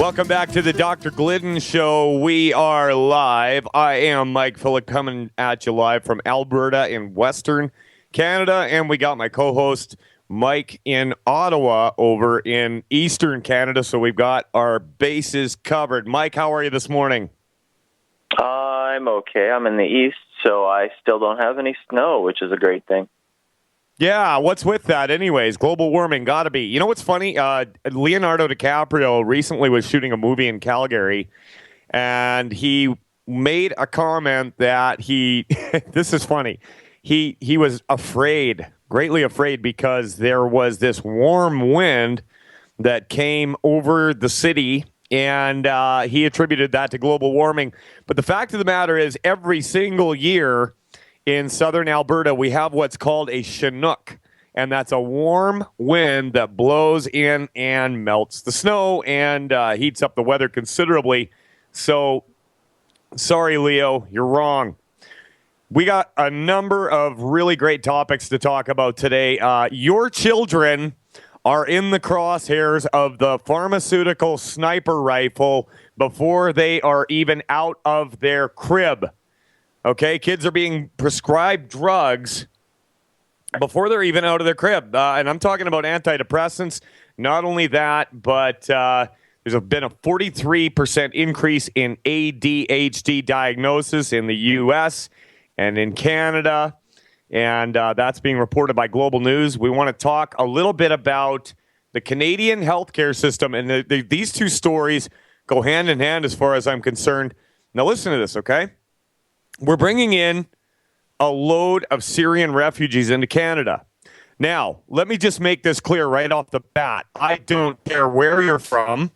Welcome back to the Dr. Glidden Show. We are live. I am Mike Phillip coming at you live from Alberta in Western Canada, and we got my co-host Mike in Ottawa over in Eastern Canada, so we've got our bases covered. Mike, how are you this morning? I'm okay. I'm in the east, so I still don't have any snow, which is a great thing. Yeah, what's with that anyways? Global warming, gotta be. You know what's funny? Leonardo DiCaprio recently was shooting a movie in Calgary, and he made a comment that this is funny, he was afraid, greatly afraid, because there was this warm wind that came over the city, and he attributed that to global warming. But the fact of the matter is, every single year in southern Alberta, we have what's called a Chinook, and that's a warm wind that blows in and melts the snow and heats up the weather considerably. So, sorry, Leo, you're wrong. We got a number of really great topics to talk about today. Your children are in the crosshairs of the pharmaceutical sniper rifle before they are even out of their crib. Okay, kids are being prescribed drugs before they're even out of their crib. And I'm talking about antidepressants. Not only that, but there's been a 43% increase in ADHD diagnosis in the U.S. and in Canada. And that's being reported by Global News. We want to talk a little bit about the Canadian healthcare system. And these two stories go hand in hand as far as I'm concerned. Now listen to this, okay? We're bringing in a load of Syrian refugees into Canada. Now, let me just make this clear right off the bat. I don't care where you're from.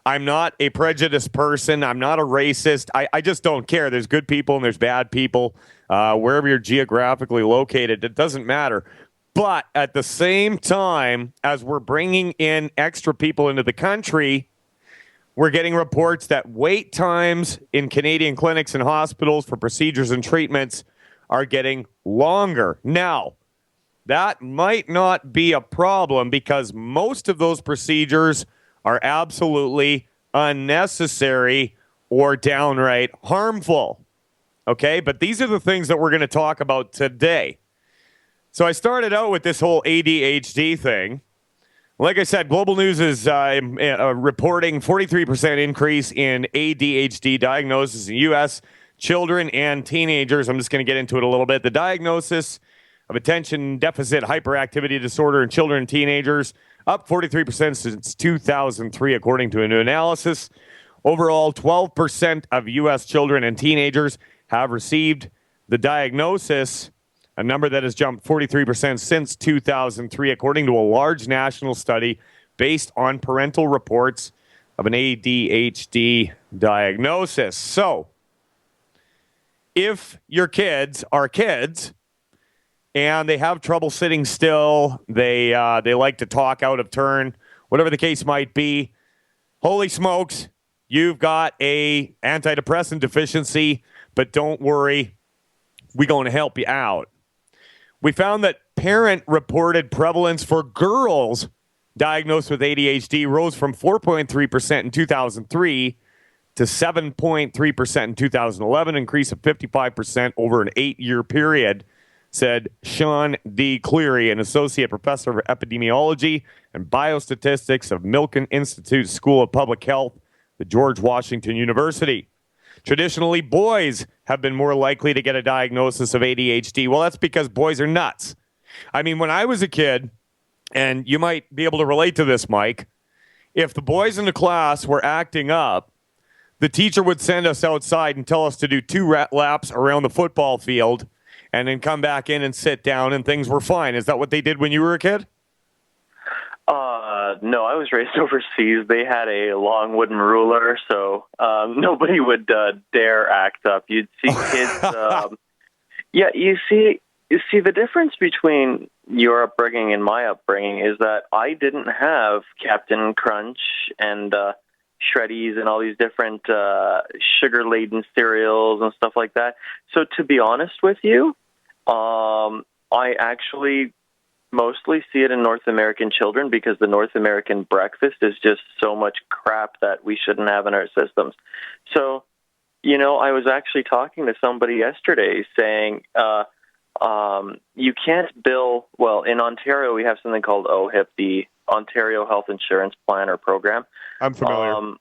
I'm not a prejudiced person. I'm not a racist. I just don't care. There's good people and there's bad people. Wherever you're geographically located, it doesn't matter. But at the same time, as we're bringing in extra people into the country, we're getting reports that wait times in Canadian clinics and hospitals for procedures and treatments are getting longer. Now, that might not be a problem because most of those procedures are absolutely unnecessary or downright harmful. Okay, but these are the things that we're going to talk about today. So I started out with this whole ADHD thing. Like I said, Global News is reporting 43% increase in ADHD diagnosis in U.S. children and teenagers. I'm just going to get into it a little bit. The diagnosis of attention deficit hyperactivity disorder in children and teenagers up 43% since 2003, according to a new analysis. Overall, 12% of U.S. children and teenagers have received the diagnosis, a number that has jumped 43% since 2003, according to a large national study based on parental reports of an ADHD diagnosis. So, if your kids are kids and they have trouble sitting still, they like to talk out of turn, whatever the case might be, holy smokes, you've got a antidepressant deficiency, but don't worry, we're going to help you out. We found that parent-reported prevalence for girls diagnosed with ADHD rose from 4.3% in 2003 to 7.3% in 2011, an increase of 55% over an 8-year period, said Sean D. Cleary, an associate professor of epidemiology and biostatistics of Milken Institute School of Public Health, the George Washington University. Traditionally, boys have been more likely to get a diagnosis of ADHD. Well, that's because boys are nuts. I mean, when I was a kid, and you might be able to relate to this, Mike, if the boys in the class were acting up, the teacher would send us outside and tell us to do 2 laps around the football field and then come back in and sit down, and things were fine. Is that what they did when you were a kid? No, I was raised overseas. They had a long wooden ruler, so nobody would dare act up. You'd see kids. Yeah, you see the difference between your upbringing and my upbringing is that I didn't have Captain Crunch and Shreddies and all these different sugar-laden cereals and stuff like that. So to be honest with you, I actually mostly see it in North American children because the North American breakfast is just so much crap that we shouldn't have in our systems. So, I was actually talking to somebody yesterday saying you can't bill, well, in Ontario we have something called OHIP, the Ontario Health Insurance Plan or Program. I'm familiar.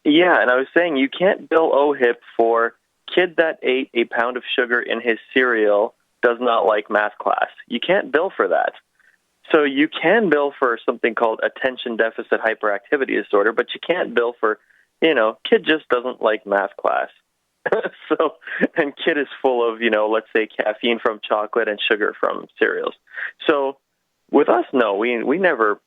Yeah, and I was saying you can't bill OHIP for kid that ate a pound of sugar in his cereal does not like math class. You can't bill for that. So you can bill for something called attention deficit hyperactivity disorder, but you can't bill for, kid just doesn't like math class. So, and kid is full of, let's say caffeine from chocolate and sugar from cereals. So with us, no, we never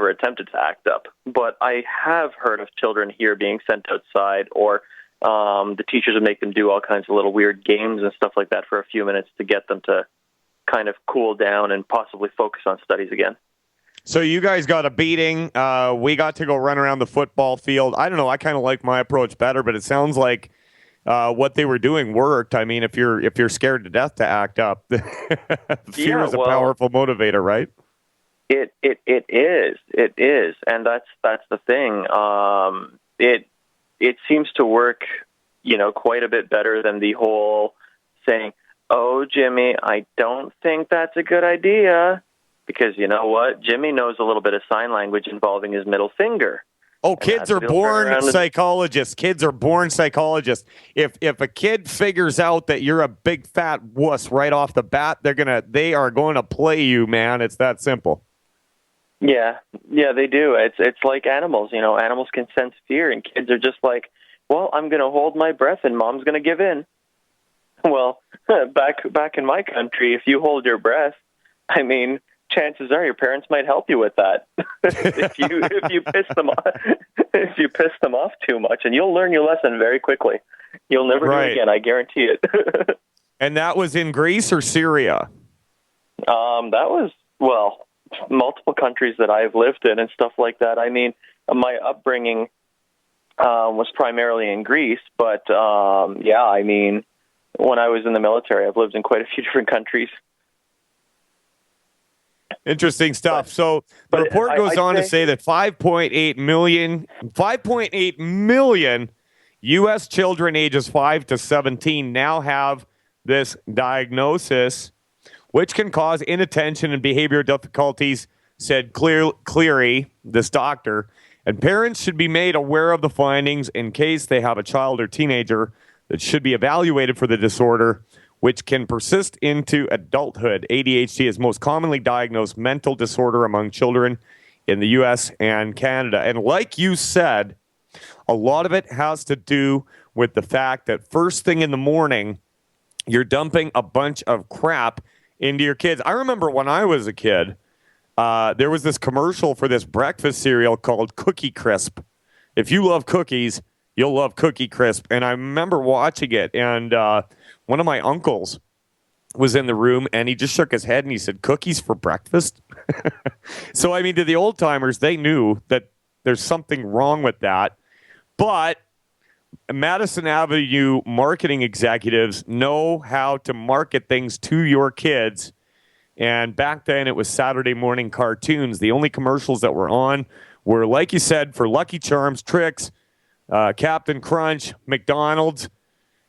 attempted to act up, but I have heard of children here being sent outside, or the teachers would make them do all kinds of little weird games and stuff like that for a few minutes to get them to kind of cool down and possibly focus on studies again. So you guys got a beating. We got to go run around the football field. I don't know. I kind of like my approach better, but it sounds like what they were doing worked. I mean, if you're scared to death to act up, fear is a powerful motivator, right? It is, and that's the thing. It seems to work, quite a bit better than the whole saying, "Oh, Jimmy, I don't think that's a good idea," because you know what, Jimmy knows a little bit of sign language involving his middle finger. Oh, kids are born psychologists. Kids are born psychologists. If a kid figures out that you're a big fat wuss right off the bat, they are going to play you, man. It's that simple. Yeah, they do. It's like animals. Animals can sense fear, and kids are just like, well, I'm going to hold my breath, and mom's going to give in. Well, back in my country, if you hold your breath, I mean, chances are your parents might help you with that. if you piss them off too much, and you'll learn your lesson very quickly. You'll never do it again. I guarantee it. And that was in Greece or Syria? That was multiple countries that I've lived in and stuff like that. I mean, my upbringing was primarily in Greece, but I mean, when I was in the military, I've lived in quite a few different countries. Interesting stuff. So the report goes on to say that 5.8 million U.S. children ages 5 to 17 now have this diagnosis, which can cause inattention and behavior difficulties, said Cleary, this doctor. And parents should be made aware of the findings in case they have a child or teenager that should be evaluated for the disorder, which can persist into adulthood. ADHD is most commonly diagnosed mental disorder among children in the U.S. and Canada. And like you said, a lot of it has to do with the fact that first thing in the morning, you're dumping a bunch of crap into your kids. I remember when I was a kid, there was this commercial for this breakfast cereal called Cookie Crisp. If you love cookies, you'll love Cookie Crisp. And I remember watching it, and one of my uncles was in the room, and he just shook his head, and he said, "Cookies for breakfast?" So, I mean, to the old-timers, they knew that there's something wrong with that. But Madison Avenue marketing executives know how to market things to your kids. And back then, it was Saturday morning cartoons. The only commercials that were on were, like you said, for Lucky Charms, Trix, Captain Crunch, McDonald's.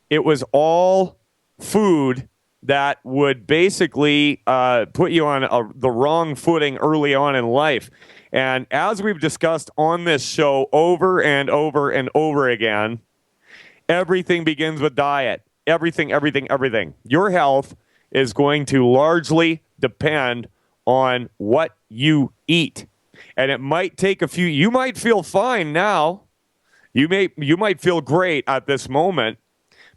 It was all food that would basically put you on the wrong footing early on in life. And as we've discussed on this show over and over and over again, everything begins with diet. Everything. Your health is going to largely depend on what you eat. And it might take you might feel fine now. You might feel great at this moment.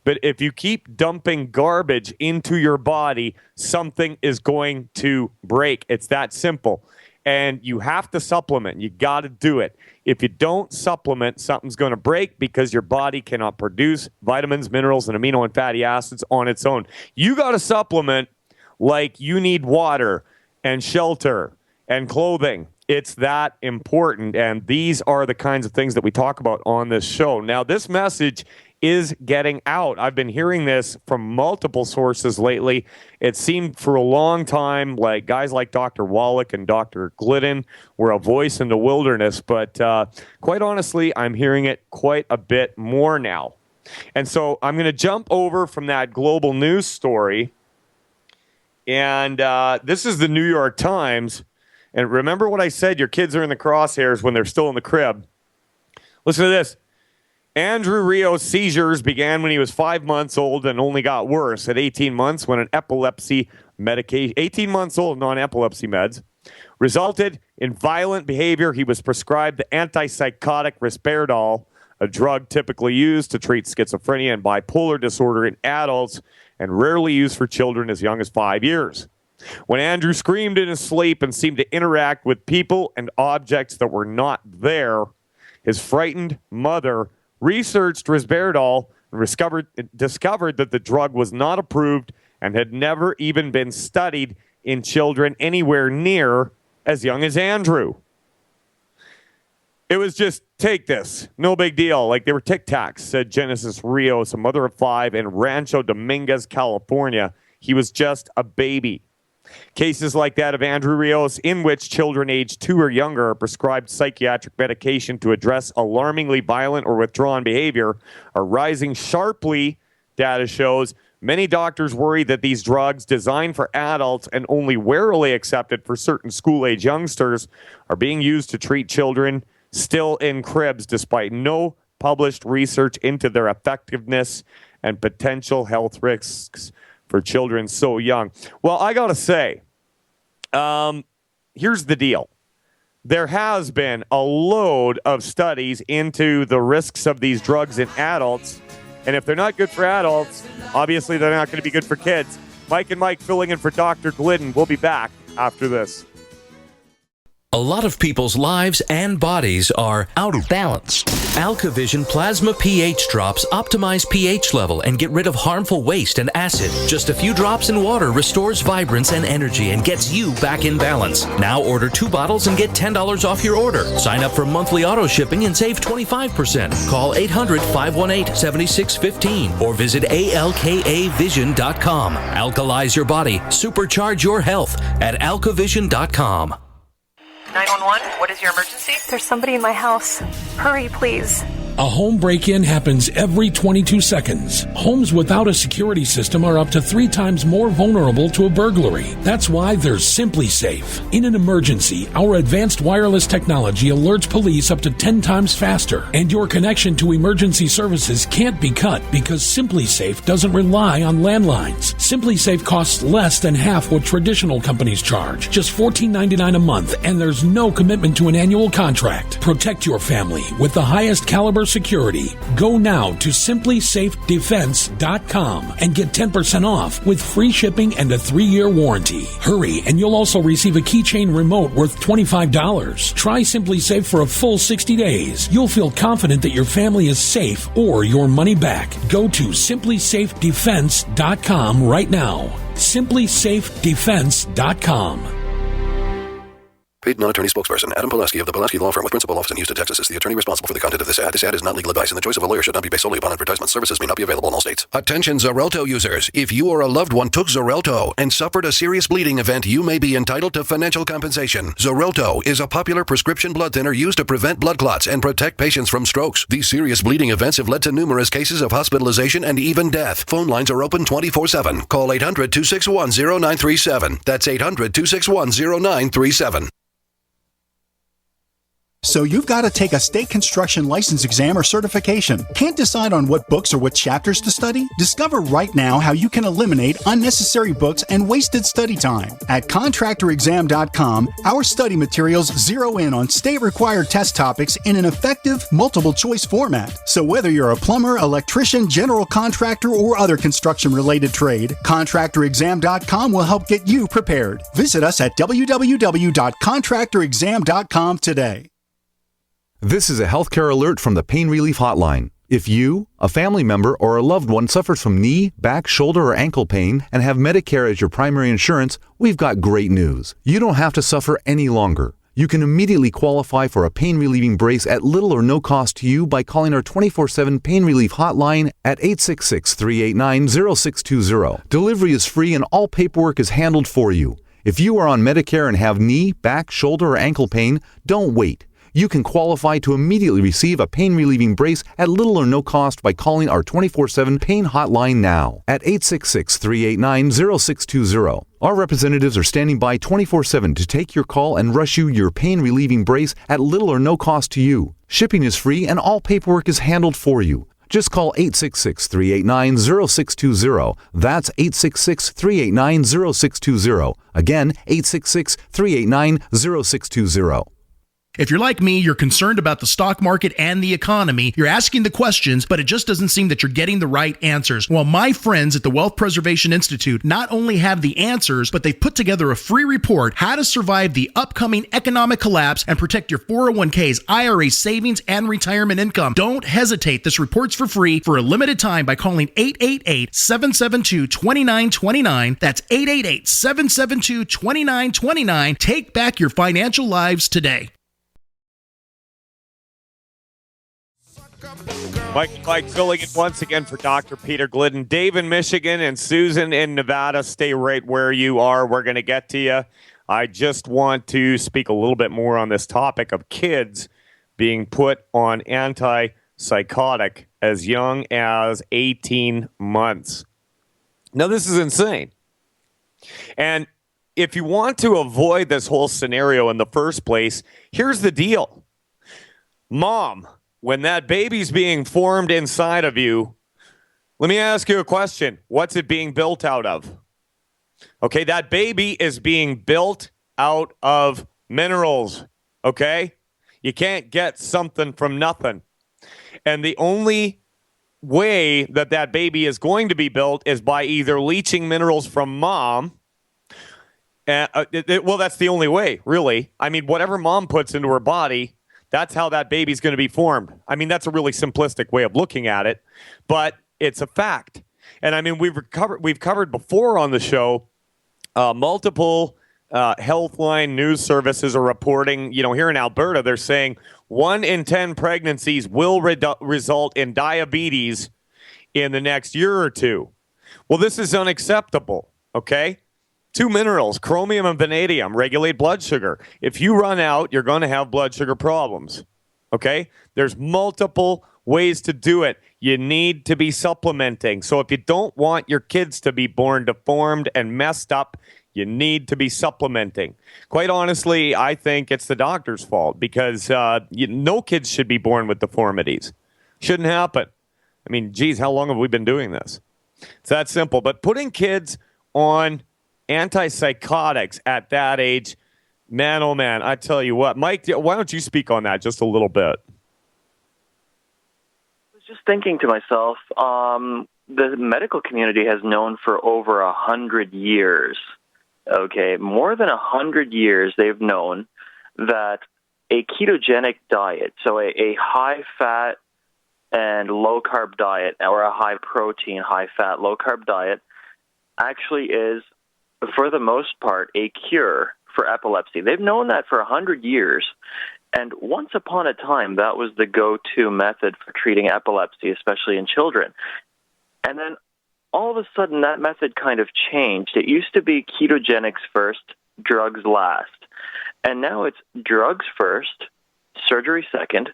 But if you keep dumping garbage into your body, something is going to break. It's that simple. And you have to supplement. You got to do it. If you don't supplement, something's going to break because your body cannot produce vitamins, minerals, and amino and fatty acids on its own. You got to supplement like you need water and shelter and clothing. It's that important. And these are the kinds of things that we talk about on this show. Now, this message is getting out. I've been hearing this from multiple sources lately. It seemed for a long time like guys like Dr. Wallach and Dr. Glidden were a voice in the wilderness, but quite honestly, I'm hearing it quite a bit more now. And so I'm going to jump over from that global news story, and this is the New York Times. And remember what I said, your kids are in the crosshairs when they're still in the crib. Listen to this. Andrew Rio's seizures began when he was 5 months old and only got worse at 18 months when an epilepsy medication, 18 months old non-epilepsy meds, resulted in violent behavior. He was prescribed the antipsychotic risperidol, a drug typically used to treat schizophrenia and bipolar disorder in adults and rarely used for children as young as 5 years. When Andrew screamed in his sleep and seemed to interact with people and objects that were not there, his frightened mother researched risperidol and discovered that the drug was not approved and had never even been studied in children anywhere near as young as Andrew. It was just, take this. No big deal. Like they were Tic Tacs, said Genesis Rios, a mother of 5 in Rancho Dominguez, California. He was just a baby. Cases like that of Andrew Rios, in which children aged 2 or younger are prescribed psychiatric medication to address alarmingly violent or withdrawn behavior, are rising sharply, data shows. Many doctors worry that these drugs, designed for adults and only warily accepted for certain school-age youngsters, are being used to treat children still in cribs, despite no published research into their effectiveness and potential health risks for children so young. Well, I got to say, here's the deal. There has been a load of studies into the risks of these drugs in adults. And if they're not good for adults, obviously they're not going to be good for kids. Mike and Mike filling in for Dr. Glidden. We'll be back after this. A lot of people's lives and bodies are out of balance. AlkaVision Plasma pH drops optimize pH level and get rid of harmful waste and acid. Just a few drops in water restores vibrance and energy and gets you back in balance. Now order 2 bottles and get $10 off your order. Sign up for monthly auto shipping and save 25%. Call 800-518-7615 or visit alkavision.com. Alkalize your body. Supercharge your health at alkavision.com. 911, what is your emergency? There's somebody in my house. Hurry, please. A home break-in happens every 22 seconds. Homes without a security system are up to 3 times more vulnerable to a burglary. That's why there's Simply Safe. In an emergency, our advanced wireless technology alerts police up to 10 times faster, and your connection to emergency services can't be cut because Simply Safe doesn't rely on landlines. Simply Safe costs less than half what traditional companies charge, just $14.99 a month, and there's no commitment to an annual contract. Protect your family with the highest caliber security. Go now to simplysafedefense.com and get 10% off with free shipping and a 3-year warranty. Hurry, and you'll also receive a keychain remote worth $25. Try Simply Safe for a full 60 days. You'll feel confident that your family is safe or your money back. Go to simplysafedefense.com right now. simplysafedefense.com. Paid non-attorney spokesperson Adam Pulaski of the Pulaski Law Firm with principal office in Houston, Texas is the attorney responsible for the content of this ad. This ad is not legal advice, and the choice of a lawyer should not be based solely upon advertisement. Services may not be available in all states. Attention Xarelto users. If you or a loved one took Xarelto and suffered a serious bleeding event, you may be entitled to financial compensation. Xarelto is a popular prescription blood thinner used to prevent blood clots and protect patients from strokes. These serious bleeding events have led to numerous cases of hospitalization and even death. Phone lines are open 24/7. Call 800-261-0937. That's 800-261-0937. So you've got to take a state construction license exam or certification. Can't decide on what books or what chapters to study? Discover right now how you can eliminate unnecessary books and wasted study time. At contractorexam.com, our study materials zero in on state-required test topics in an effective, multiple-choice format. So whether you're a plumber, electrician, general contractor, or other construction-related trade, contractorexam.com will help get you prepared. Visit us at www.contractorexam.com today. This is a healthcare alert from the Pain Relief Hotline. If you, a family member, or a loved one suffers from knee, back, shoulder, or ankle pain and have Medicare as your primary insurance, we've got great news. You don't have to suffer any longer. You can immediately qualify for a pain-relieving brace at little or no cost to you by calling our 24/7 pain relief hotline at 866-389-0620. Delivery is free and all paperwork is handled for you. If you are on Medicare and have knee, back, shoulder, or ankle pain, don't wait. You can qualify to immediately receive a pain-relieving brace at little or no cost by calling our 24/7 pain hotline now at 866-389-0620. Our representatives are standing by 24/7 to take your call and rush you your pain-relieving brace at little or no cost to you. Shipping is free and all paperwork is handled for you. Just call 866-389-0620. That's 866-389-0620. Again, 866-389-0620. If you're like me, you're concerned about the stock market and the economy. You're asking the questions, but it just doesn't seem that you're getting the right answers. Well, my friends at the Wealth Preservation Institute not only have the answers, but they've put together a free report, How to Survive the Upcoming Economic Collapse and Protect Your 401ks, IRA savings, and retirement income. Don't hesitate. This report's for free for a limited time by calling 888-772-2929. That's 888-772-2929. Take back your financial lives today. Mike filling in once again for Dr. Peter Glidden. Dave in Michigan and Susan in Nevada, stay right where you are. We're going to get to you. I just want to speak a little bit more on this topic of kids being put on antipsychotic as young as 18 months. Now, this is insane. And if you want to avoid this whole scenario in the first place, here's the deal. Mom, when that baby's being formed inside of you, let me ask you a question. What's it being built out of? Okay, that baby is being built out of minerals, okay? You can't get something from nothing. And the only way that that baby is going to be built is by either leaching minerals from mom. Well, that's the only way, really. I mean, whatever mom puts into her body, that's how that baby's going to be formed. I mean, that's a really simplistic way of looking at it, but it's a fact. And I mean, we've covered before on the show, multiple Healthline news services are reporting, here in Alberta, they're saying 1 in 10 pregnancies will result in diabetes in the next year or two. Well, this is unacceptable, okay? 2 minerals, chromium and vanadium, regulate blood sugar. If you run out, you're going to have blood sugar problems, okay? There's multiple ways to do it. You need to be supplementing. So if you don't want your kids to be born deformed and messed up, you need to be supplementing. Quite honestly, I think it's the doctor's fault because no kids should be born with deformities. Shouldn't happen. I mean, geez, how long have we been doing this? It's that simple. But putting kids on antipsychotics at that age, man, oh man, I tell you what. Mike, why don't you speak on that just a little bit? I was just thinking to myself, the medical community has known for over 100 years, okay, more than 100 years they've known that a ketogenic diet, so a high-fat and low-carb diet, or a high-protein, high-fat, low-carb diet, actually is, for the most part, a cure for epilepsy. They've known that for 100 years, and once upon a time, that was the go-to method for treating epilepsy, especially in children. And then all of a sudden, that method kind of changed. It used to be ketogenics first, drugs last. And now it's drugs first, surgery second,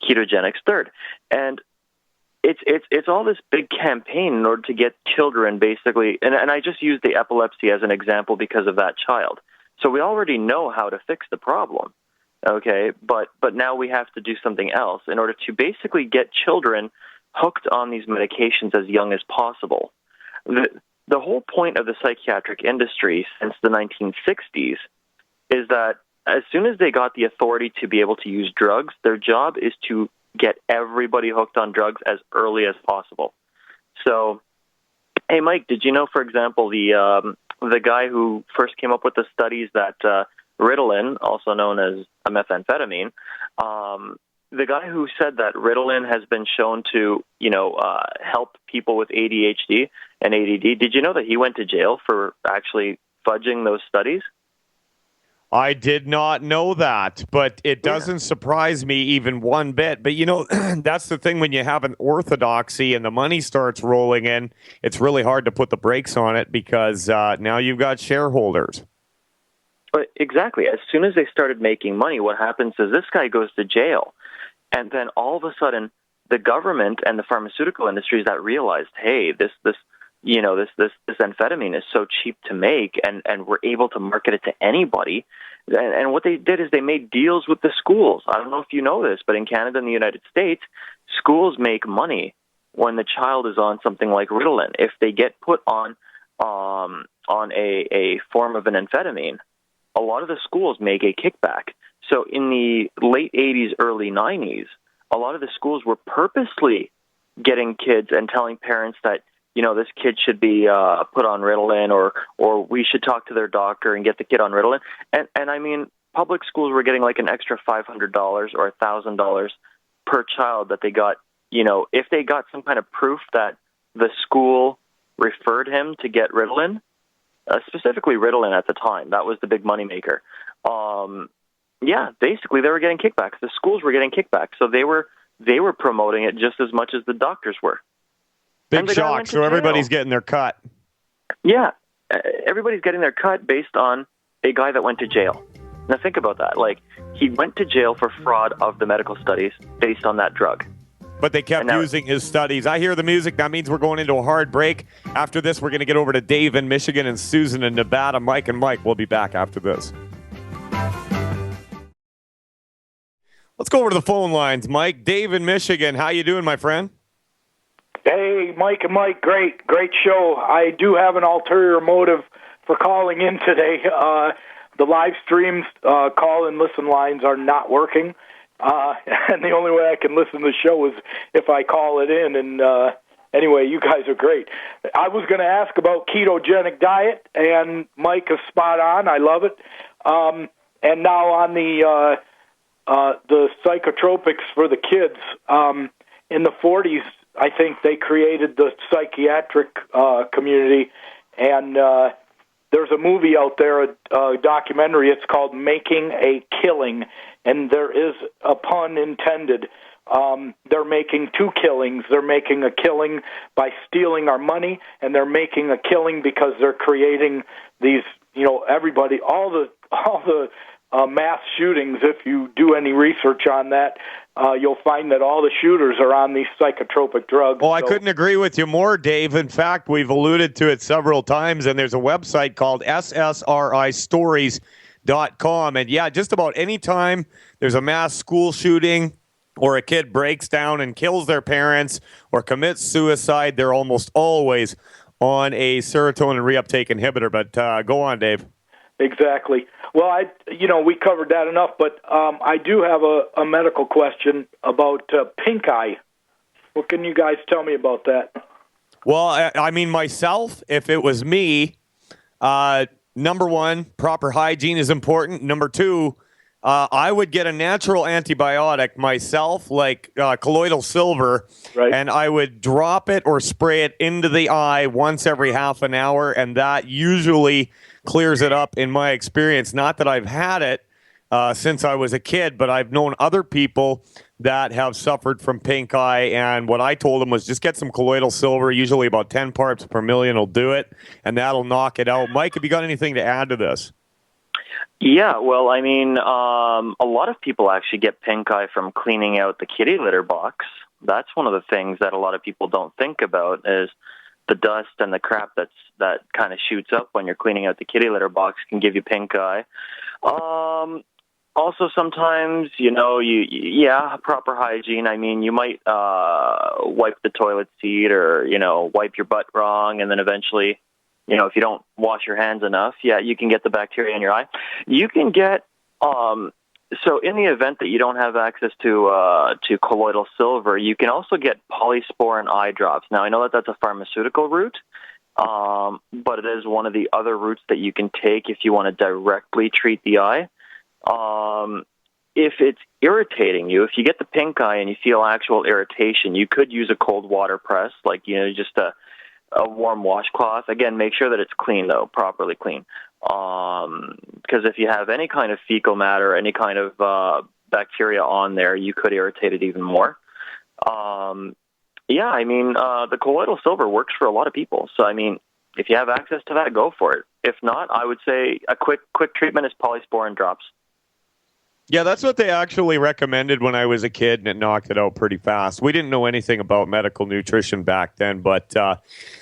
ketogenics third. And it's all this big campaign in order to get children basically, and I just use the epilepsy as an example because of that child. So we already know how to fix the problem, okay? But now we have to do something else in order to basically get children hooked on these medications as young as possible. The whole point of the psychiatric industry since the 1960s is that as soon as they got the authority to be able to use drugs, their job is to get everybody hooked on drugs as early as possible. So, hey, Mike, did you know, for example, the guy who first came up with the studies that Ritalin, also known as a methamphetamine, the guy who said that Ritalin has been shown to, help people with ADHD and ADD, did you know that he went to jail for actually fudging those studies? I did not know that, but it doesn't surprise me even one bit. But, that's the thing when you have an orthodoxy and the money starts rolling in, it's really hard to put the brakes on it because now you've got shareholders. But exactly. As soon as they started making money, what happens is this guy goes to jail. And then all of a sudden, the government and the pharmaceutical industries that realized, hey, this amphetamine is so cheap to make, and we're able to market it to anybody. And what they did is they made deals with the schools. I don't know if you know this, but in Canada and the United States, schools make money when the child is on something like Ritalin. If they get put on a form of an amphetamine, a lot of the schools make a kickback. So in the late 80s, early 90s, a lot of the schools were purposely getting kids and telling parents that, this kid should be put on Ritalin, or we should talk to their doctor and get the kid on Ritalin. And I mean, public schools were getting like an extra $500 or $1,000 per child that they got, if they got some kind of proof that the school referred him to get Ritalin, specifically Ritalin at the time. That was the big moneymaker. Basically they were getting kickbacks. The schools were getting kickbacks, so they were promoting it just as much as the doctors were. Big shock. So everybody's getting their cut. Yeah, everybody's getting their cut based on a guy that went to jail. Now think about that. Like, he went to jail for fraud of the medical studies based on that drug. But they kept using his studies. I hear the music. That means we're going into a hard break. After this, we're going to get over to Dave in Michigan and Susan in Nevada. Mike and Mike will be back after this. Let's go over to the phone lines. Mike, Dave in Michigan. How you doing, my friend? Hey, Mike and Mike, great show. I do have an ulterior motive for calling in today. The live streams, call and listen lines are not working. And the only way I can listen to the show is if I call it in. And anyway, you guys are great. I was going to ask about ketogenic diet, and Mike is spot on. I love it. And now on the psychotropics for the kids, in the 40s, I think they created the psychiatric community, and there's a movie out there, a documentary. It's called Making a Killing, and there is a pun intended. They're making two killings. They're making a killing by stealing our money, and they're making a killing because they're creating these, everybody, all the mass shootings. If you do any research on that, you'll find that all the shooters are on these psychotropic drugs. Well, I couldn't agree with you more, Dave. In fact, we've alluded to it several times, and there's a website called ssristories.com. And yeah, just about any time there's a mass school shooting or a kid breaks down and kills their parents or commits suicide, they're almost always on a serotonin reuptake inhibitor. But go on, Dave. Exactly. Well, we covered that enough, but I do have a medical question about pink eye. What can you guys tell me about that? Well, I mean, myself, if it was me, number one, proper hygiene is important. Number two, I would get a natural antibiotic myself, like colloidal silver, right, and I would drop it or spray it into the eye once every half an hour, and that usually clears it up in my experience. Not that I've had it since I was a kid, but I've known other people that have suffered from pink eye, and what I told them was just get some colloidal silver, usually about 10 parts per million will do it, and that'll knock it out. Mike, have you got anything to add to this? Yeah, well, I mean, a lot of people actually get pink eye from cleaning out the kitty litter box. That's one of the things that a lot of people don't think about is the dust and the crap that kind of shoots up when you're cleaning out the kitty litter box can give you pink eye. Also, sometimes, proper hygiene. I mean, you might wipe the toilet seat or, wipe your butt wrong, and then eventually, if you don't wash your hands enough, you can get the bacteria in your eye. You can get, so in the event that you don't have access to colloidal silver, you can also get polysporin eye drops. Now, I know that that's a pharmaceutical route, but it is one of the other routes that you can take if you want to directly treat the eye. If it's irritating you, if you get the pink eye and you feel actual irritation, you could use a cold water press, like, just a warm washcloth. Again, make sure that it's clean, though, properly clean. Because if you have any kind of fecal matter, any kind of bacteria on there, you could irritate it even more. Yeah, I mean, the colloidal silver works for a lot of people. So, I mean, if you have access to that, go for it. If not, I would say a quick treatment is polysporin drops. Yeah, that's what they actually recommended when I was a kid, and it knocked it out pretty fast. We didn't know anything about medical nutrition back then, but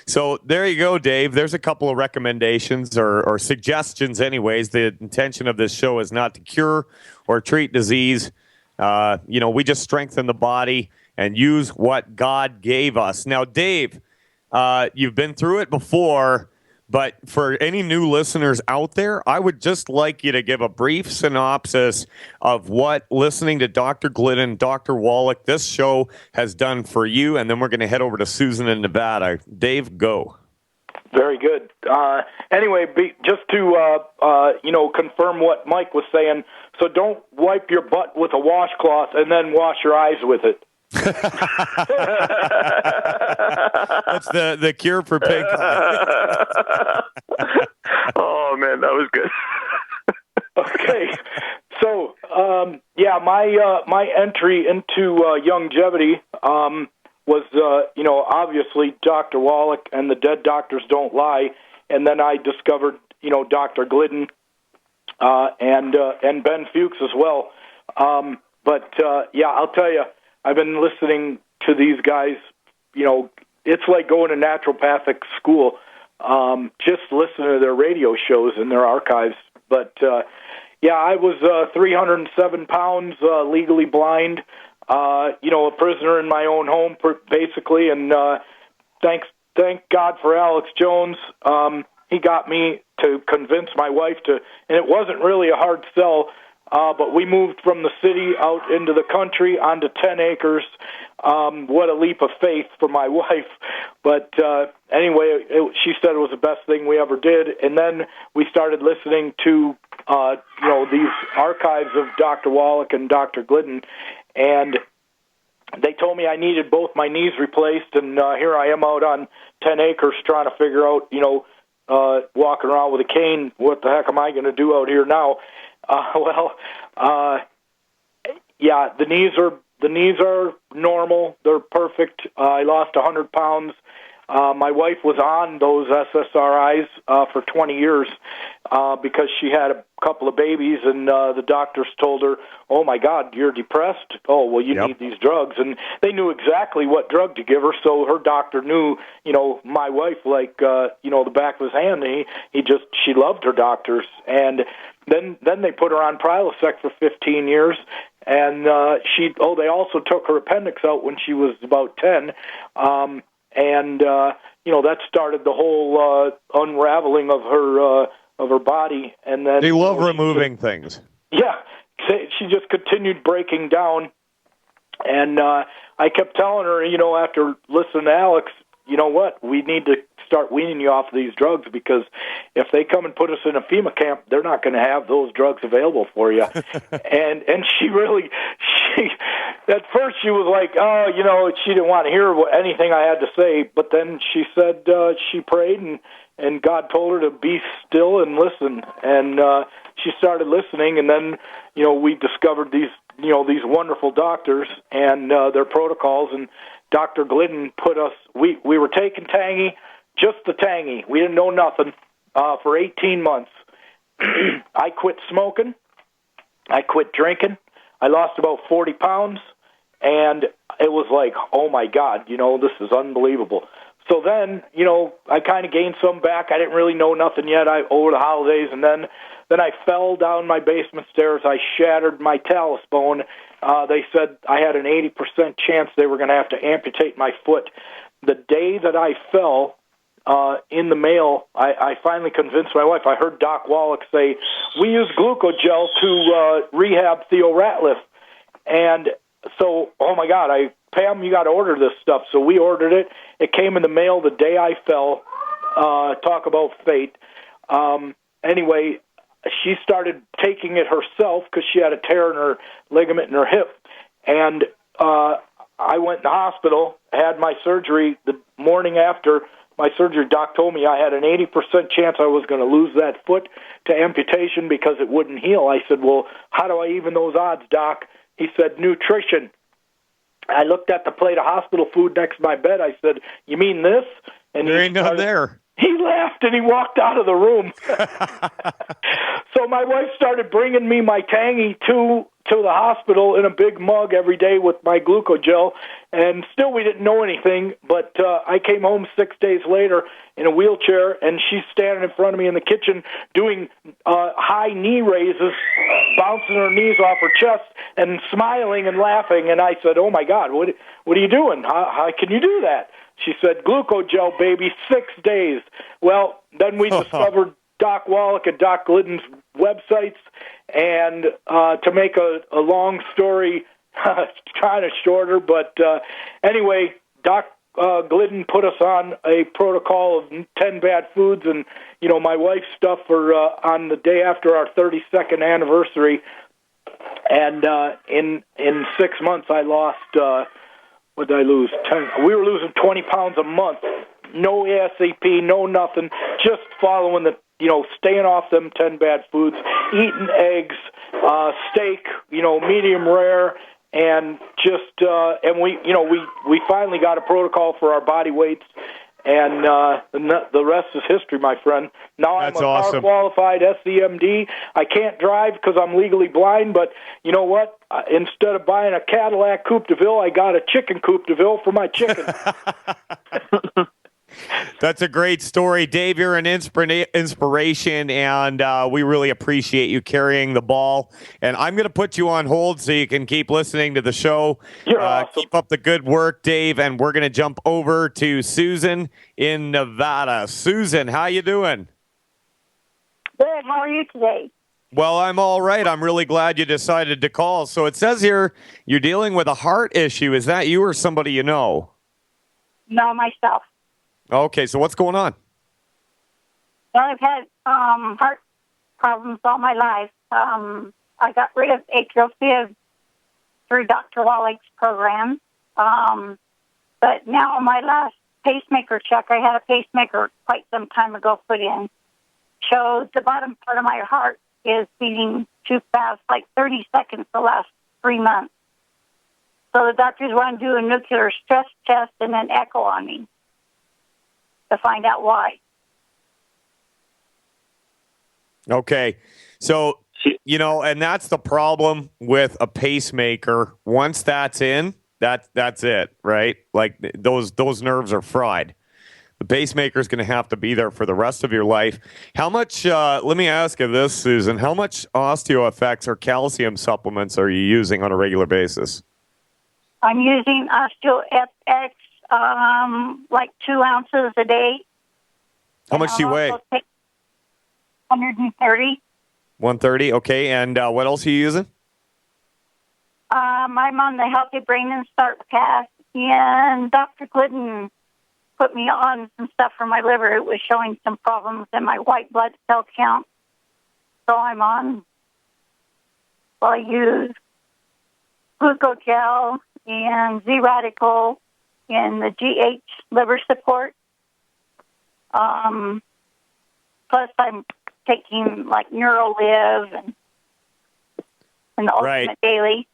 so there you go, Dave. There's a couple of recommendations or suggestions anyways. The intention of this show is not to cure or treat disease. We just strengthen the body and use what God gave us. Now, Dave, you've been through it before, but for any new listeners out there, I would just like you to give a brief synopsis of what listening to Dr. Glidden, Dr. Wallach, this show has done for you, and then we're going to head over to Susan in Nevada. Dave, go. Very good. Anyway, just to confirm what Mike was saying, so don't wipe your butt with a washcloth and then wash your eyes with it. That's the cure for pink eye. Oh man, that was good. Okay, so my entry into longevity was obviously Dr. Wallach and the Dead Doctors Don't Lie, and then I discovered Dr. Glidden and Ben Fuchs as well. But I'll tell you, I've been listening to these guys. It's like going to naturopathic school. Just listen to their radio shows and their archives. But I was 307 pounds, legally blind. A prisoner in my own home, basically. And thank God for Alex Jones. He got me to convince my wife and it wasn't really a hard sell. But we moved from the city out into the country onto 10 acres. What a leap of faith for my wife. But anyway, she said it was the best thing we ever did. And then we started listening to, these archives of Dr. Wallach and Dr. Glidden. And they told me I needed both my knees replaced. And here I am out on 10 acres trying to figure out, walking around with a cane. What the heck am I going to do out here now? The knees are normal. They're perfect. I lost 100 pounds. My wife was on those SSRIs for 20 years because she had a couple of babies, and the doctors told her, "Oh my God, you're depressed. Oh well, you need these drugs." And they knew exactly what drug to give her, so her doctor knew, my wife like the back of his hand. And she loved her doctors, and then they put her on Prilosec for 15 years. And they also took her appendix out when she was about 10. That started the whole unraveling of her body. And then they love removing things. Yeah, she just continued breaking down. And I kept telling her, after listening to Alex, you know what, we need to start weaning you off of these drugs, because if they come and put us in a FEMA camp, they're not going to have those drugs available for you. and she at first she was like, she didn't want to hear anything I had to say, but then she said she prayed and God told her to be still and listen, and she started listening, and then we discovered these wonderful doctors and their protocols. And Dr. Glidden put us, we were taking Tangy, just the Tangy. We didn't know nothing for 18 months. I quit smoking. I quit drinking. I lost about 40 pounds, and it was like, oh my God, this is unbelievable. So then, I kind of gained some back. I didn't really know nothing yet over the holidays, and then I fell down my basement stairs. I shattered my talus bone. They said I had an 80% chance they were going to have to amputate my foot. The day that I fell, in the mail, I finally convinced my wife. I heard Doc Wallach say, we use glucogel to rehab Theo Ratliff. And so, oh my God, Pam, you got to order this stuff. So we ordered it. It came in the mail the day I fell. Talk about fate. Anyway, she started taking it herself because she had a tear in her ligament in her hip. And I went in the hospital, had my surgery the morning after my surgery doc told me I had an 80% chance I was going to lose that foot to amputation because it wouldn't heal. I said, well, how do I even those odds, doc? He said, nutrition. I looked at the plate of hospital food next to my bed. I said, you mean this? And there ain't none there. He laughed and he walked out of the room. So my wife started bringing me my Tangy to the hospital in a big mug every day with my glucogel, and still we didn't know anything, but I came home 6 days later in a wheelchair, and she's standing in front of me in the kitchen doing high knee raises, bouncing her knees off her chest, and smiling and laughing, and I said, oh my God, what are you doing? How can you do that? She said, glucogel, baby, 6 days. Well, then we discovered Doc Wallach and Doc Glidden's websites, and to make a long story kind of shorter, but anyway, Doc Glidden put us on a protocol of 10 bad foods, and, my wife's stuff for on the day after our 32nd anniversary, and in 6 months I lost... what did I lose? 10. We were losing 20 pounds a month. No ASAP, no nothing. Just following staying off them 10 bad foods, eating eggs, steak, medium rare, and just and we finally got a protocol for our body weights, and the rest is history, my friend. Now That's I'm a awesome. car-qualified SCMD. I can't drive because I'm legally blind, but you know what? Instead of buying a Cadillac Coupe de Ville, I got a chicken Coupe de Ville for my chicken. That's a great story, Dave. You're an inspiration, and we really appreciate you carrying the ball. And I'm going to put you on hold so you can keep listening to the show. You're awesome. Keep up the good work, Dave. And we're going to jump over to Susan in Nevada. Susan, how you doing? Good. How are you today? Well, I'm all right. I'm really glad you decided to call. So it says here you're dealing with a heart issue. Is that you or somebody you know? No, myself. Okay, so what's going on? Well, I've had heart problems all my life. I got rid of atrial fib through Dr. Wallach's program. But now my last pacemaker check, I had a pacemaker quite some time ago put in, showed the bottom part of my heart is beating too fast, like 30 seconds the last 3 months. So the doctors want to do a nuclear stress test and an echo on me to find out why. Okay. So, and that's the problem with a pacemaker. Once that's in, that's it, right? Like those nerves are fried. The pacemaker is going to have to be there for the rest of your life. How much, let me ask you this, Susan, how much OsteoFX or calcium supplements are you using on a regular basis? I'm using OsteoFX like 2 ounces a day. How much do you weigh? 130. 130, okay. And what else are you using? I'm on the Healthy Brain and Start path, and Dr. Glidden put me on some stuff for my liver. It was showing some problems in my white blood cell count. So I'm on, I use glucogel and Z-Radical and the GH liver support. Plus I'm taking like NeuroLive and the Ultimate Daily.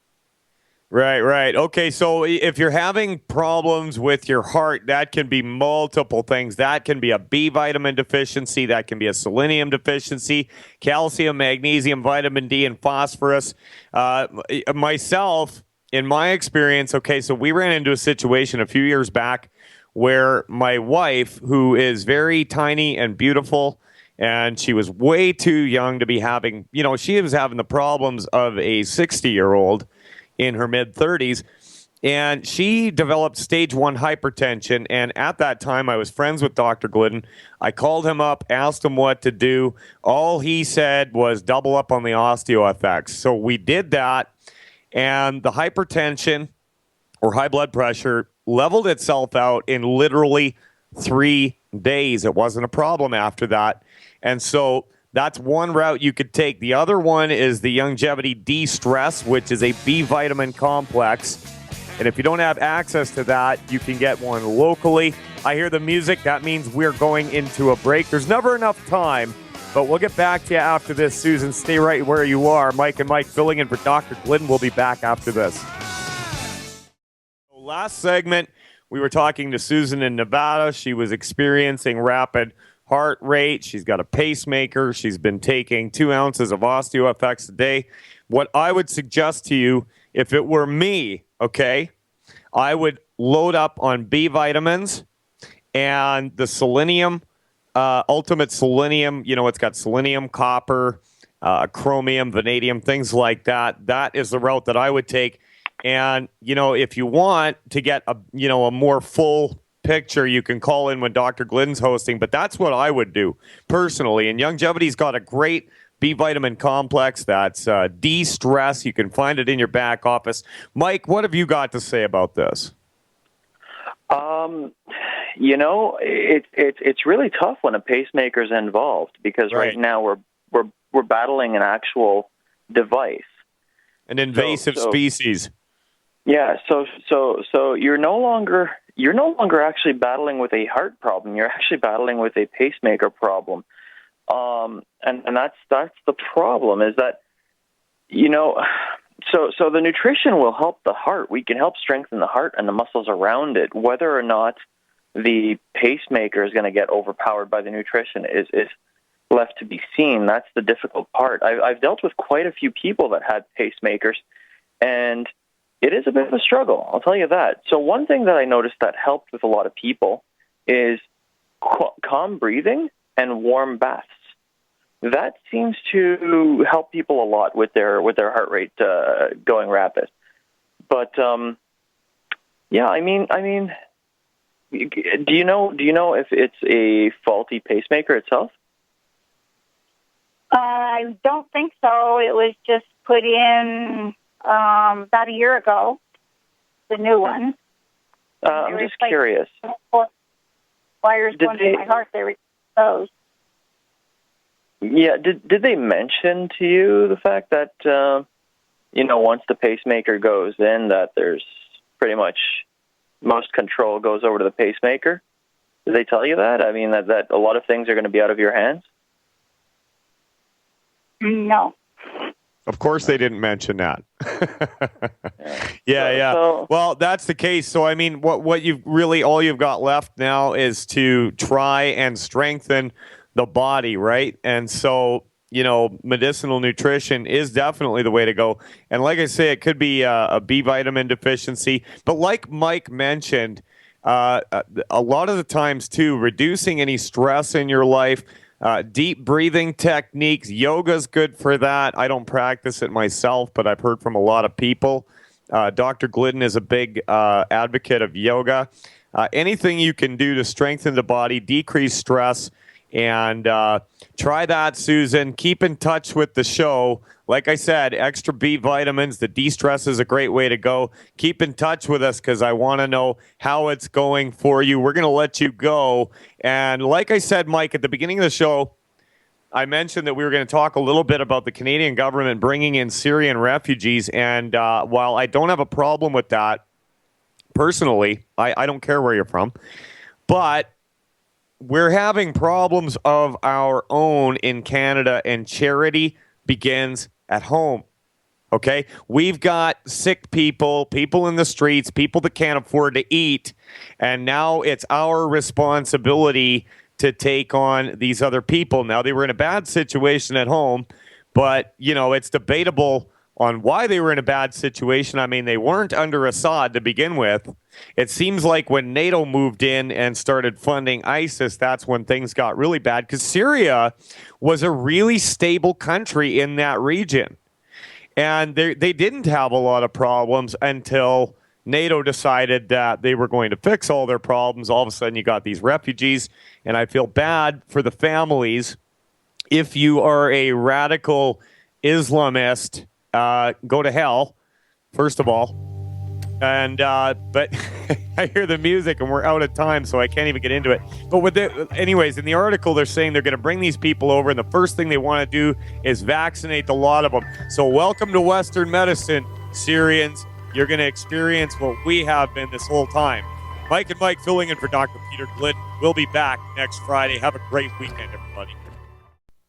Right. Okay, so if you're having problems with your heart, that can be multiple things. That can be a B vitamin deficiency. That can be a selenium deficiency, calcium, magnesium, vitamin D, and phosphorus. Myself, in my experience, okay, so we ran into a situation a few years back where my wife, who is very tiny and beautiful, and she was way too young to be having, she was having the problems of a 60-year-old in her mid-30s, and she developed stage 1 hypertension, and at that time, I was friends with Dr. Glidden. I called him up, asked him what to do. All he said was double up on the OsteoFX. So we did that, and the hypertension or high blood pressure leveled itself out in literally 3 days. It wasn't a problem after that, and so that's one route you could take. The other one is the Longevity D-Stress, which is a B vitamin complex. And if you don't have access to that, you can get one locally I hear the music. That means we're going into a break. There's never enough time, but we'll get back to you after this, Susan. Stay right where you are. Mike and Mike filling in for Dr. Glidden. We'll be back after this. Last segment, we were talking to Susan in Nevada. She was experiencing rapid heart rate. She's got a pacemaker. She's been taking 2 ounces of OsteoFX a day. What I would suggest to you, if it were me, okay, I would load up on B vitamins and the selenium, ultimate selenium. You know, it's got selenium, copper, chromium, vanadium, things like that. That is the route that I would take. And, you know, if you want to get a more full picture, you can call in when Dr. Glidden's hosting. But that's what I would do personally. And Youngevity's got a great B vitamin complex that's de-stress. You can find it in your back office. Mike, what have you got to say about this? You know, it's really tough when a pacemaker's involved because right now we're battling an actual device, an invasive species. Yeah, so you're no longer actually battling with a heart problem. You're actually battling with a pacemaker problem. And that's the problem is that, you know, so the nutrition will help the heart. We can help strengthen the heart and the muscles around it. Whether or not the pacemaker is going to get overpowered by the nutrition is left to be seen. That's the difficult part. I've dealt with quite a few people that had pacemakers, and it is a bit of a struggle, I'll tell you that. So one thing that I noticed that helped with a lot of people is calm breathing and warm baths. That seems to help people a lot with their heart rate going rapid. But yeah, I mean, do you know if it's a faulty pacemaker itself? I don't think so. It was just put in about a year ago, the new one. I'm just curious. Wires going to my heart, they replaced those. Yeah, did they mention to you the fact that, once the pacemaker goes in, that there's pretty much most control goes over to the pacemaker? Did they tell you that? I mean, that a lot of things are going to be out of your hands? No. Of course they didn't mention that. Yeah. So, well, that's the case. So, I mean, what all you've got left now is to try and strengthen the body, right? And so, medicinal nutrition is definitely the way to go. And like I say, it could be a B vitamin deficiency. But like Mike mentioned, a lot of the times, too, reducing any stress in your life, deep breathing techniques. Yoga's good for that. I don't practice it myself, but I've heard from a lot of people. Dr. Glidden is a big advocate of yoga. Anything you can do to strengthen the body, decrease stress, and try that, Susan. Keep in touch with the show. Like I said, extra B vitamins, the de-stress is a great way to go. Keep in touch with us because I want to know how it's going for you. We're going to let you go. And like I said, Mike, at the beginning of the show, I mentioned that we were going to talk a little bit about the Canadian government bringing in Syrian refugees. And while I don't have a problem with that, personally, I don't care where you're from, but we're having problems of our own in Canada, and charity begins at home. Okay? We've got sick people in the streets, people that can't afford to eat, and now it's our responsibility to take on these other people. Now, they were in a bad situation at home, but, it's debatable on why they were in a bad situation. I mean, they weren't under Assad to begin with. It seems like when NATO moved in and started funding ISIS, that's when things got really bad, because Syria was a really stable country in that region. And they didn't have a lot of problems until NATO decided that they were going to fix all their problems. All of a sudden, you got these refugees, and I feel bad for the families. If you are a radical Islamist, go to hell, first of all. And but I hear the music and we're out of time, so I can't even get into it. But anyways, in the article, they're saying they're going to bring these people over, and the first thing they want to do is vaccinate a lot of them. So welcome to Western medicine, Syrians. You're going to experience what we have been this whole time. Mike and Mike filling in for Dr. Peter Glidden. We'll be back next Friday. Have a great weekend, everybody.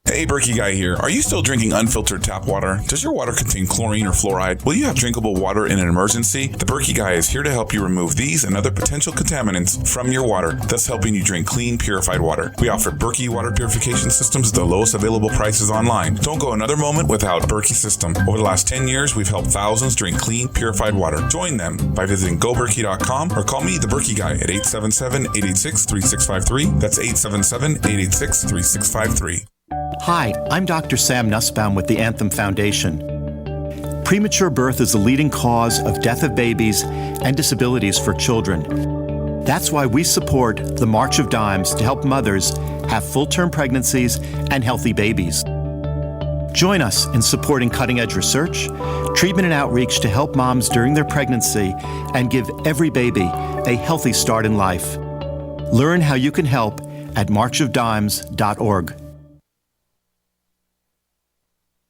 Hey, Berkey Guy here. Are you still drinking unfiltered tap water? Does your water contain chlorine or fluoride? Will you have drinkable water in an emergency? The Berkey Guy is here to help you remove these and other potential contaminants from your water, thus helping you drink clean, purified water. We offer Berkey water purification systems at the lowest available prices online. Don't go another moment without a Berkey system. Over the last 10 years, we've helped thousands drink clean, purified water. Join them by visiting goberkey.com or call me, the Berkey Guy, at 877-886-3653. That's 877-886-3653. Hi, I'm Dr. Sam Nussbaum with the Anthem Foundation. Premature birth is the leading cause of death of babies and disabilities for children. That's why we support the March of Dimes to help mothers have full-term pregnancies and healthy babies. Join us in supporting cutting-edge research, treatment and outreach to help moms during their pregnancy and give every baby a healthy start in life. Learn how you can help at marchofdimes.org.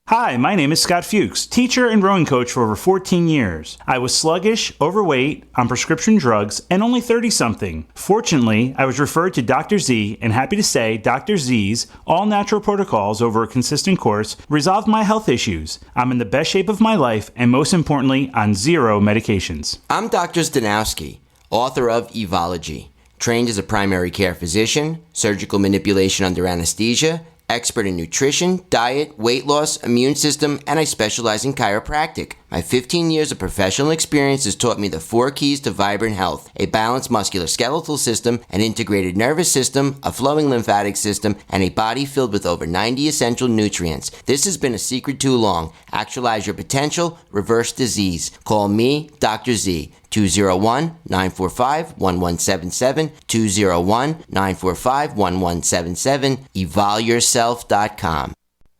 Hi, my name is Scott Fuchs, teacher and rowing coach for over 14 years. I was sluggish, overweight, on prescription drugs, and only 30-something. Fortunately, I was referred to Dr. Z, and happy to say Dr. Z's all-natural protocols over a consistent course resolved my health issues. I'm in the best shape of my life, and most importantly, on 0 medications. I'm Dr. Zdanowski, author of Evology, trained as a primary care physician, surgical manipulation under anesthesia, expert in nutrition, diet, weight loss, immune system, and I specialize in chiropractic. My 15 years of professional experience has taught me the 4 keys to vibrant health: a balanced musculoskeletal system, an integrated nervous system, a flowing lymphatic system, and a body filled with over 90 essential nutrients. This has been a secret too long. Actualize your potential, reverse disease. Call me, Dr. Z, 201-945-1177, 201-945-1177, evolyourself.com.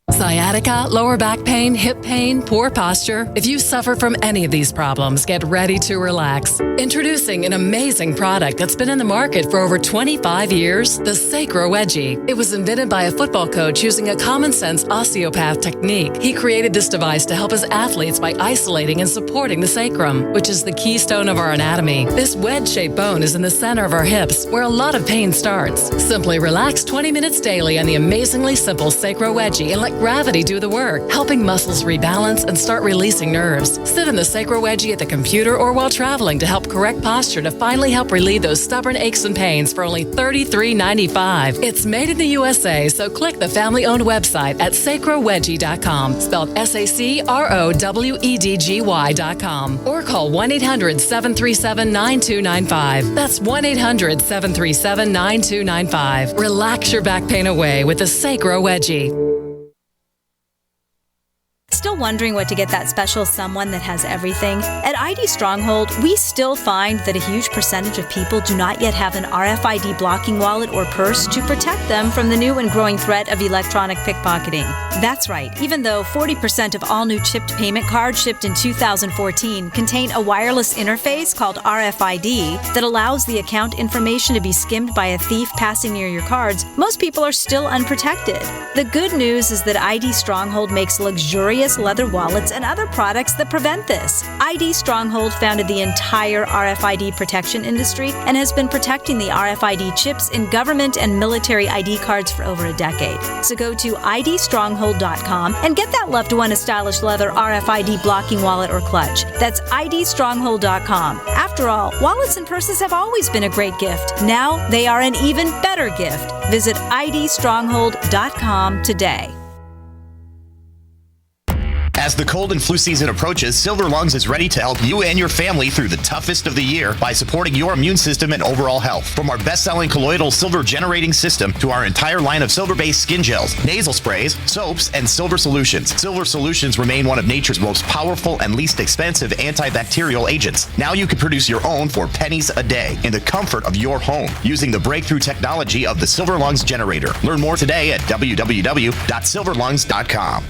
Sciatica, lower back pain, hip pain, poor posture. If you suffer from any of these problems, get ready to relax. Introducing an amazing product that's been in the market for over 25 years, the Sacro Wedgie. It was invented by a football coach using a common sense osteopath technique. He created this device to help his athletes by isolating and supporting the sacrum, which is the keystone of our anatomy. This wedge-shaped bone is in the center of our hips, where a lot of pain starts. Simply relax 20 minutes daily on the amazingly simple Sacro Wedgie and let gravity do the work, helping muscles rebalance and start releasing nerves. Sit in the Sacro Wedgie at the computer or while traveling to help correct posture to finally help relieve those stubborn aches and pains for only $33.95. It's made in the USA, so click the family-owned website at sacrowedgie.com, spelled SACROWEDGY.com, or call 1-800-737-9295. That's 1-800-737-9295. Relax your back pain away with the Sacro Wedgie. Still wondering what to get that special someone that has everything? At ID Stronghold, we still find that a huge percentage of people do not yet have an RFID blocking wallet or purse to protect them from the new and growing threat of electronic pickpocketing. That's right, even though 40% of all new chipped payment cards shipped in 2014 contain a wireless interface called RFID that allows the account information to be skimmed by a thief passing near your cards, most people are still unprotected. The good news is that ID Stronghold makes luxurious leather wallets and other products that prevent this. ID Stronghold founded the entire RFID protection industry and has been protecting the RFID chips in government and military ID cards for over a decade. So go to idstronghold.com and get that loved one a stylish leather RFID blocking wallet or clutch. That's idstronghold.com. After all, wallets and purses have always been a great gift. Now they are an even better gift. Visit idstronghold.com today. As the cold and flu season approaches, Silver Lungs is ready to help you and your family through the toughest of the year by supporting your immune system and overall health. From our best-selling colloidal silver generating system to our entire line of silver-based skin gels, nasal sprays, soaps, and silver solutions. Silver solutions remain one of nature's most powerful and least expensive antibacterial agents. Now you can produce your own for pennies a day in the comfort of your home using the breakthrough technology of the Silver Lungs generator. Learn more today at www.silverlungs.com.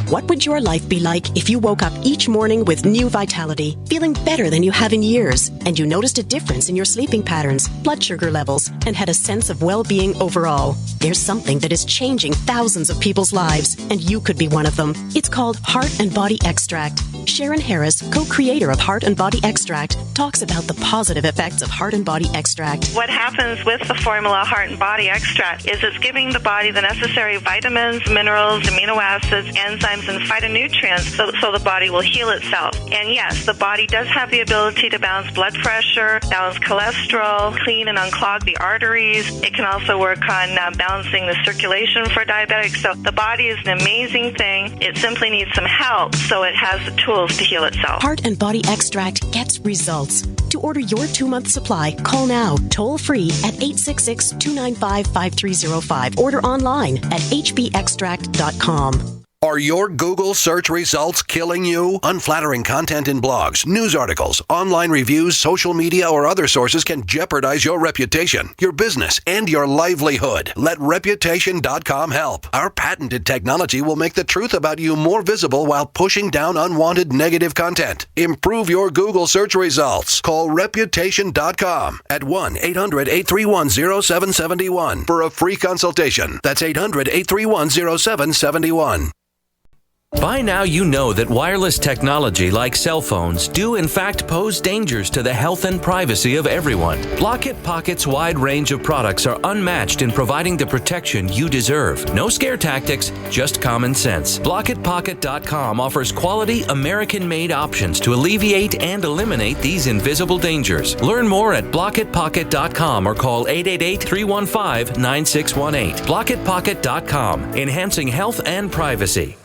What would your life be like if you woke up each morning with new vitality, feeling better than you have in years, and you noticed a difference in your sleeping patterns, blood sugar levels, and had a sense of well-being overall? There's something that is changing thousands of people's lives, and you could be one of them. It's called Heart and Body Extract. Sharon Harris, co-creator of Heart and Body Extract, talks about the positive effects of Heart and Body Extract. What happens with the formula Heart and Body Extract is it's giving the body the necessary vitamins, minerals, amino acids, enzymes, and phytonutrients so the body will heal itself. And yes, the body does have the ability to balance blood pressure, balance cholesterol, clean and unclog the arteries. It can also work on balancing the circulation for diabetics. So the body is an amazing thing. It simply needs some help so it has the tools to heal itself. Heart and Body Extract gets results. To order your 2-month supply, call now, toll free at 866-295-5305. Order online at hbextract.com. Are your Google search results killing you? Unflattering content in blogs, news articles, online reviews, social media, or other sources can jeopardize your reputation, your business, and your livelihood. Let Reputation.com help. Our patented technology will make the truth about you more visible while pushing down unwanted negative content. Improve your Google search results. Call Reputation.com at 1-800-831-0771 for a free consultation. That's 800-831-0771. By now you know that wireless technology like cell phones do in fact pose dangers to the health and privacy of everyone. Blockit Pocket's wide range of products are unmatched in providing the protection you deserve. No scare tactics, just common sense. BlockitPocket.com offers quality American-made options to alleviate and eliminate these invisible dangers. Learn more at BlockitPocket.com or call 888-315-9618. BlockitPocket.com, enhancing health and privacy.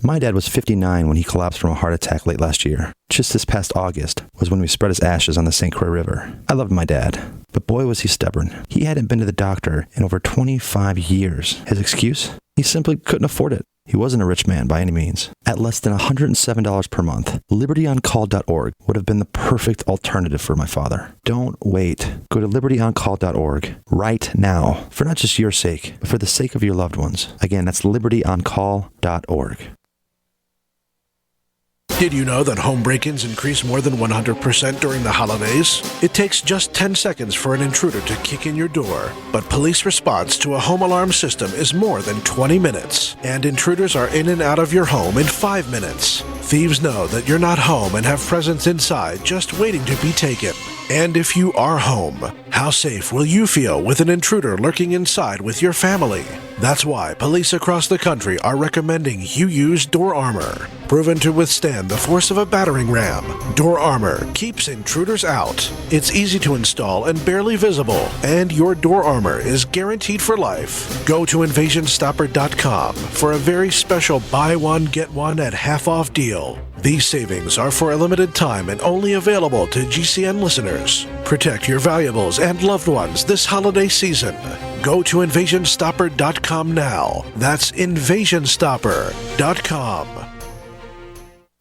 My dad was 59 when he collapsed from a heart attack late last year. Just this past August was when we spread his ashes on the St. Croix River. I loved my dad, but boy was he stubborn. He hadn't been to the doctor in over 25 years. His excuse? He simply couldn't afford it. He wasn't a rich man by any means. At less than $107 per month, LibertyOnCall.org would have been the perfect alternative for my father. Don't wait. Go to LibertyOnCall.org right now, for not just your sake, but for the sake of your loved ones. Again, that's LibertyOnCall.org. Did you know that home break-ins increase more than 100% during the holidays? It takes just 10 seconds for an intruder to kick in your door, but police response to a home alarm system is more than 20 minutes, and intruders are in and out of your home in 5 minutes. Thieves know that you're not home and have presents inside just waiting to be taken. And if you are home, how safe will you feel with an intruder lurking inside with your family? That's why police across the country are recommending you use Door Armor. Proven to withstand the force of a battering ram, Door Armor keeps intruders out. It's easy to install and barely visible, and your Door Armor is guaranteed for life. Go to InvasionStopper.com for a very special buy one, get one at half off deal. These savings are for a limited time and only available to GCN listeners. Protect your valuables and loved ones this holiday season. Go to InvasionStopper.com now. That's InvasionStopper.com.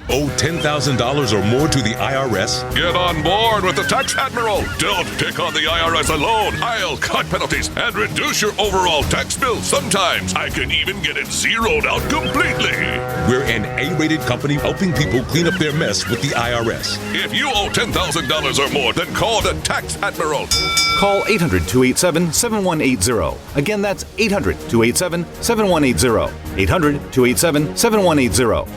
Owe $10,000 or more to the IRS? Get on board with the Tax Admiral. Don't take on the IRS alone. I'll cut penalties and reduce your overall tax bill. Sometimes I can even get it zeroed out completely. We're an A-rated company helping people clean up their mess with the IRS. If you owe $10,000 or more, then call the Tax Admiral. Call 800-287-7180. Again, that's 800-287-7180. 800-287-7180.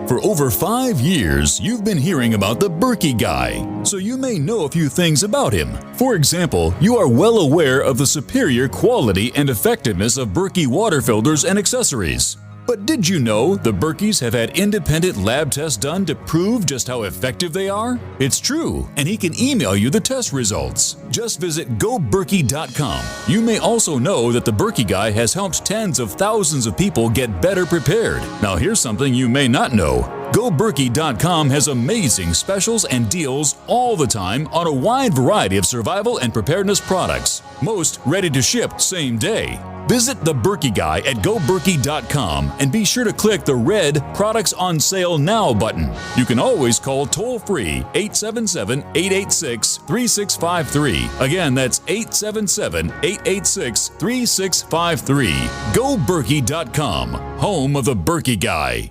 For over 5 years, you've been hearing about the Berkey Guy, so you may know a few things about him. For example, you are well aware of the superior quality and effectiveness of Berkey water filters and accessories. But did you know the Berkeys have had independent lab tests done to prove just how effective they are? It's true, and he can email you the test results. Just visit GoBerkey.com. You may also know that the Berkey Guy has helped tens of thousands of people get better prepared. Now here's something you may not know. GoBerkey.com has amazing specials and deals all the time on a wide variety of survival and preparedness products, most ready to ship same day. Visit The Berkey Guy at GoBerkey.com and be sure to click the red Products on Sale Now button. You can always call toll-free 877-886-3653. Again, that's 877-886-3653. GoBerkey.com, home of The Berkey Guy.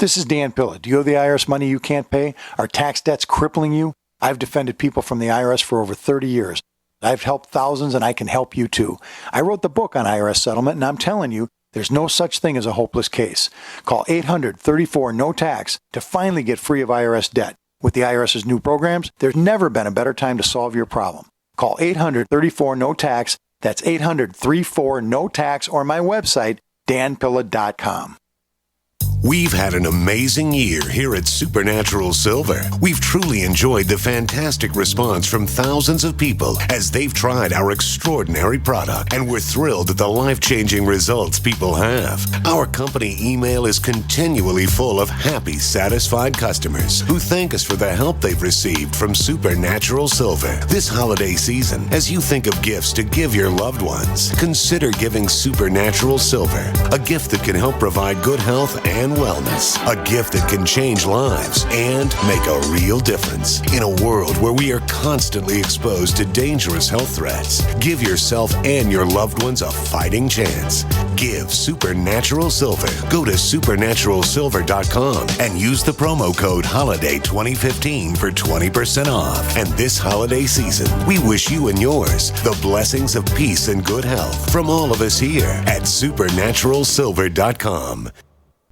This is Dan Pilla. Do you owe the IRS money you can't pay? Are tax debts crippling you? I've defended people from the IRS for over 30 years. I've helped thousands, and I can help you too. I wrote the book on IRS settlement, and I'm telling you, there's no such thing as a hopeless case. Call 800-34-NO-TAX to finally get free of IRS debt. With the IRS's new programs, there's never been a better time to solve your problem. Call 800-34-NO-TAX. That's 800-34-NO-TAX, or my website, danpilla.com. We've had an amazing year here at Supernatural Silver. We've truly enjoyed the fantastic response from thousands of people as they've tried our extraordinary product, and we're thrilled at the life-changing results people have. Our company email is continually full of happy, satisfied customers who thank us for the help they've received from Supernatural Silver. This holiday season, as you think of gifts to give your loved ones, consider giving Supernatural Silver, a gift that can help provide good health and wellness, a gift that can change lives and make a real difference. In a world where we are constantly exposed to dangerous health threats, give yourself and your loved ones a fighting chance. Give Supernatural Silver. Go to supernaturalsilver.com and use the promo code HOLIDAY2015 for 20% off. And this holiday season, we wish you and yours the blessings of peace and good health from all of us here at supernaturalsilver.com.